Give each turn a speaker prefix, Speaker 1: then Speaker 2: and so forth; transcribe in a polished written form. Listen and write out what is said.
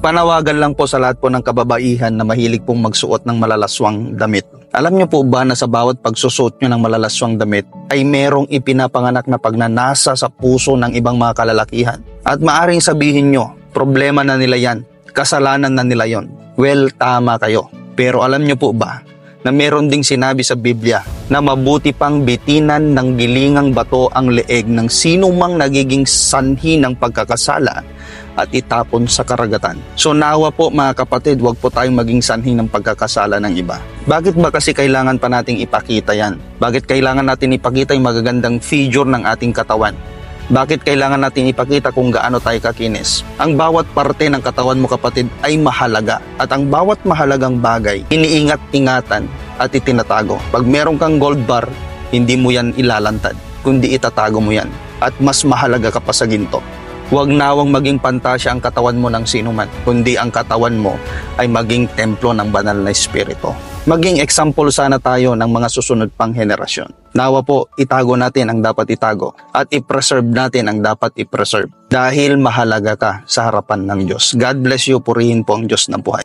Speaker 1: Panawagan lang po sa lahat po ng kababaihan na mahilig pong magsuot ng malalaswang damit. Alam niyo po ba na sa bawat pagsusuot nyo ng malalaswang damit ay merong ipinapanganak na pagnanasa sa puso ng ibang mga kalalakihan? At maaring sabihin nyo, problema na nila yan, kasalanan na nila yon. Well, tama kayo. Pero alam niyo po ba na meron ding sinabi sa Biblia na mabuti pang bitinan ng gilingang bato ang leeg ng sino mang nagiging sanhi ng pagkakasala at itapon sa karagatan. So nawa po mga kapatid, wag po tayong maging sanhi ng pagkakasala ng iba. Bakit ba kasi kailangan pa nating ipakita yan? Bakit kailangan natin ipakita yung magagandang figure ng ating katawan? Bakit kailangan natin ipakita kung gaano tayo kakinis? Ang bawat parte ng katawan mo kapatid ay mahalaga. At ang bawat mahalagang bagay, iniingat-ingatan at itinatago. Pag meron kang gold bar, hindi mo yan ilalantad, kundi itatago mo yan. At mas mahalaga ka pa sa ginto. Huwag nawang maging pantasya ang katawan mo ng sinuman, kundi ang katawan mo ay maging templo ng banal na espiritu. Maging example sana tayo ng mga susunod pang henerasyon. Nawa po, itago natin ang dapat itago at i-preserve natin ang dapat i-preserve dahil mahalaga ka sa harapan ng Diyos. God bless you, purihin po ang Diyos ng buhay.